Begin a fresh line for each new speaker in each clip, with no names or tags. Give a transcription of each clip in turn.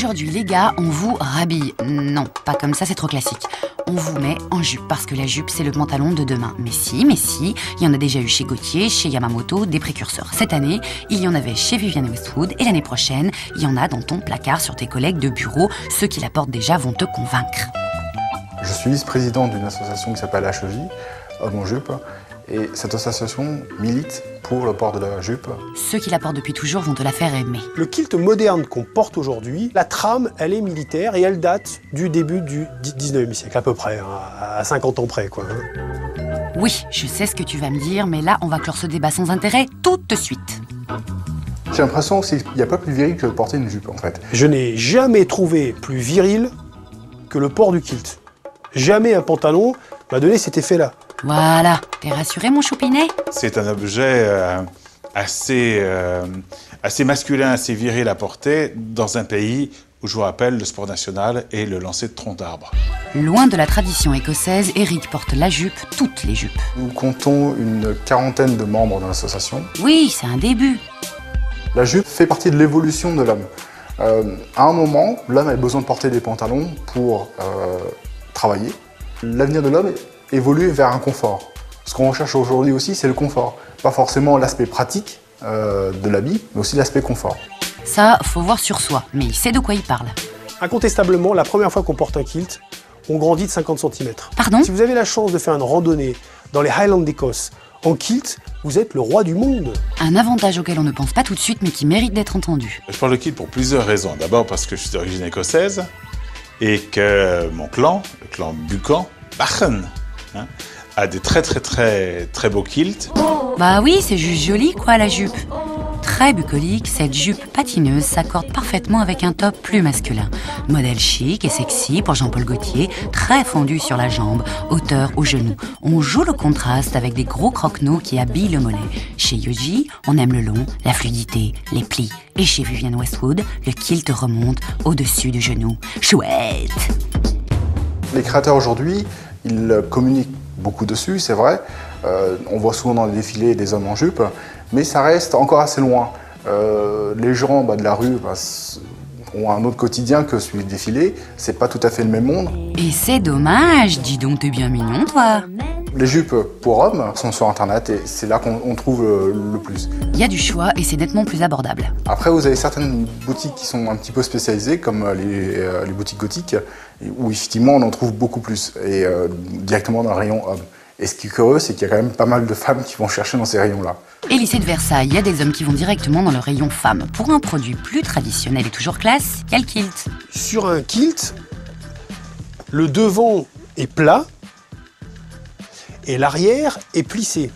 Aujourd'hui, les gars, on vous rhabille. Non, pas comme ça, c'est trop classique. On vous met en jupe, parce que la jupe, c'est le pantalon de demain. Mais si, il y en a déjà eu chez Gaultier, chez Yamamoto, des précurseurs. Cette année, il y en avait chez Vivienne Westwood, et l'année prochaine, il y en a dans ton placard sur tes collègues de bureau. Ceux qui la portent déjà vont te convaincre.
Je suis vice-président d'une association qui s'appelle HEJ, Hommes en jupe, et cette association milite pour le port de la jupe.
Ceux qui la portent depuis toujours vont te la faire aimer.
Le kilt moderne qu'on porte aujourd'hui, la trame, elle est militaire et elle date du début du 19e siècle, à peu près, hein, à 50 ans près, quoi.
Oui, je sais ce que tu vas me dire, mais là, on va clore ce débat sans intérêt tout de suite.
J'ai l'impression qu'il n'y a pas plus viril que de porter une jupe, en fait.
Je n'ai jamais trouvé plus viril que le port du kilt. Jamais un pantalon m'a donné cet effet-là.
Voilà, t'es rassuré, mon choupinet?
C'est un objet assez masculin, assez viril à porter dans un pays où, je vous rappelle, le sport national est le lancer de tronc d'arbre.
Loin de la tradition écossaise, Eric porte la jupe, toutes les jupes.
Nous comptons une quarantaine de membres dans l'association.
Oui, c'est un début.
La jupe fait partie de l'évolution de l'homme. À un moment, l'homme avait besoin de porter des pantalons pour travailler. L'avenir de l'homme évolue vers un confort. Ce qu'on recherche aujourd'hui aussi, c'est le confort. Pas forcément l'aspect pratique de l'habit, mais aussi l'aspect confort.
Ça, faut voir sur soi, mais il sait de quoi il parle.
Incontestablement, la première fois qu'on porte un kilt, on grandit de 50 cm.
Pardon?
Si vous avez la chance de faire une randonnée dans les Highlands d'Écosse en kilt, vous êtes le roi du monde.
Un avantage auquel on ne pense pas tout de suite, mais qui mérite d'être entendu.
Je porte le kilt pour plusieurs raisons. D'abord parce que je suis d'origine écossaise et que mon clan, le clan Buchan, Bachen, a des très beaux kilts.
Bah oui, c'est juste joli, quoi, la jupe. Très bucolique, cette jupe patineuse s'accorde parfaitement avec un top plus masculin. Modèle chic et sexy pour Jean-Paul Gaultier, très fondu sur la jambe, hauteur au genou. On joue le contraste avec des gros croquenots qui habillent le mollet. Chez Yoji, on aime le long, la fluidité, les plis. Et chez Vivienne Westwood, le kilt remonte au-dessus du genou. Chouette!
Les créateurs aujourd'hui, ils communiquent beaucoup dessus, c'est vrai. On voit souvent dans les défilés des hommes en jupe, mais ça reste encore assez loin. Les gens de la rue ont un autre quotidien que celui du défilé. C'est pas tout à fait le même monde.
Et c'est dommage, dis donc, t'es bien mignon, toi.
Les jupes pour hommes sont sur Internet et c'est là qu'on trouve le plus.
Il y a du choix et c'est nettement plus abordable.
Après, vous avez certaines boutiques qui sont un petit peu spécialisées, comme les boutiques gothiques, où effectivement on en trouve beaucoup plus, et directement dans le rayon hommes. Et ce qui est curieux, c'est qu'il y a quand même pas mal de femmes qui vont chercher dans ces rayons-là.
Et lycée de Versailles, il y a des hommes qui vont directement dans le rayon femmes. Pour un produit plus traditionnel et toujours classe, il y a le kilt.
Sur un kilt, le devant est plat et l'arrière est plissé.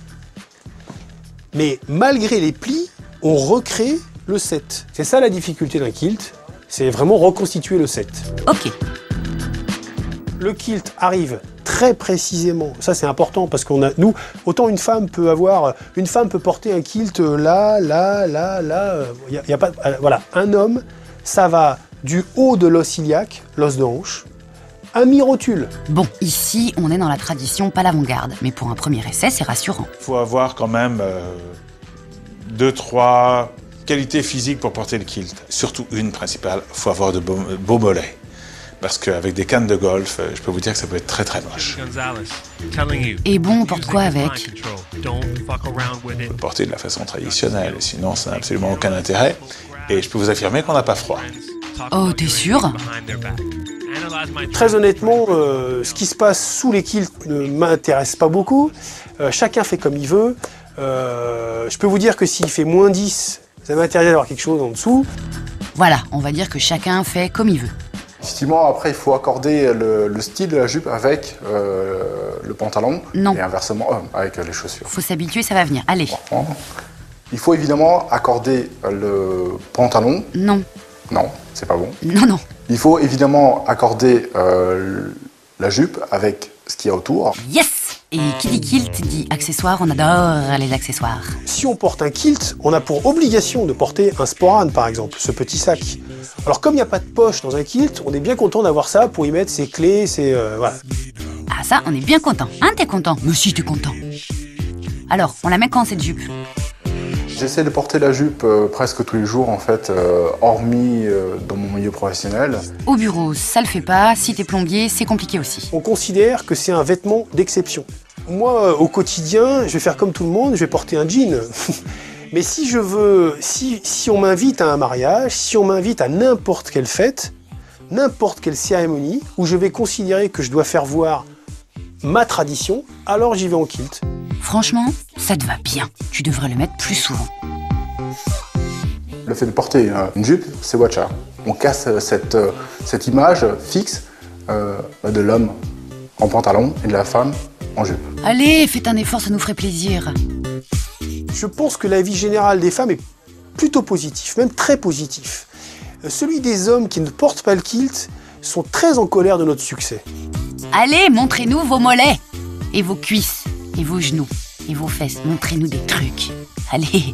Mais malgré les plis, on recrée le set. C'est ça la difficulté d'un kilt, c'est vraiment reconstituer le set.
Ok.
Le kilt arrive très précisément, ça c'est important parce qu'on a, nous, autant une femme peut porter un kilt là, y a pas, voilà, un homme, ça va du haut de l'os iliaque, l'os de hanche, à mi-rotule.
Bon, ici, on est dans la tradition, pas l'avant-garde, mais pour un premier essai, c'est rassurant.
Il faut avoir quand même 2-3 qualités physiques pour porter le kilt. Surtout une principale, il faut avoir de beaux mollets. Parce qu'avec des cannes de golf, je peux vous dire que ça peut être très moche.
Et bon, on porte quoi avec?
On peut le porter de la façon traditionnelle, sinon ça n'a absolument aucun intérêt. Et je peux vous affirmer qu'on n'a pas froid.
Oh, t'es sûr?
Très honnêtement, ce qui se passe sous les kilts ne m'intéresse pas beaucoup. Chacun fait comme il veut. Je peux vous dire que s'il fait moins 10, ça m'intéresse d'avoir quelque chose en dessous.
Voilà, on va dire que chacun fait comme il veut.
Effectivement, après, il faut accorder le style de la jupe avec le pantalon.
Non.
Et inversement, avec les chaussures.
Faut s'habituer, ça va venir. Allez.
Il faut évidemment accorder le pantalon.
Non.
Non, c'est pas bon.
Non.
Il faut évidemment accorder la jupe avec ce qu'il y a autour.
Yes! Et qui dit kilt dit accessoire, on adore les accessoires.
Si on porte un kilt, on a pour obligation de porter un sporran, par exemple, ce petit sac. Alors comme il n'y a pas de poche dans un kilt, on est bien content d'avoir ça pour y mettre ses clés, voilà.
Ah ça, on est bien content. Hein, t'es content? Mais si, t'es content. Alors, on la met quand, cette jupe?
J'essaie de porter la jupe presque tous les jours, en fait, hormis dans mon milieu professionnel.
Au bureau, ça le fait pas. Si t'es plombier, c'est compliqué aussi.
On considère que c'est un vêtement d'exception. Moi, au quotidien, je vais faire comme tout le monde, je vais porter un jean. Mais si on m'invite à un mariage, si on m'invite à n'importe quelle fête, n'importe quelle cérémonie, où je vais considérer que je dois faire voir ma tradition, alors j'y vais en kilt.
Franchement, ça te va bien. Tu devrais le mettre plus souvent.
Le fait de porter une jupe, c'est watcha. On casse cette image fixe de l'homme en pantalon et de la femme en jupe.
Allez, faites un effort, ça nous ferait plaisir.
Je pense que l'avis général des femmes est plutôt positif, même très positif. Celui des hommes qui ne portent pas le kilt sont très en colère de notre succès.
Allez, montrez-nous vos mollets, et vos cuisses, et vos genoux, et vos fesses. Montrez-nous des trucs. Allez.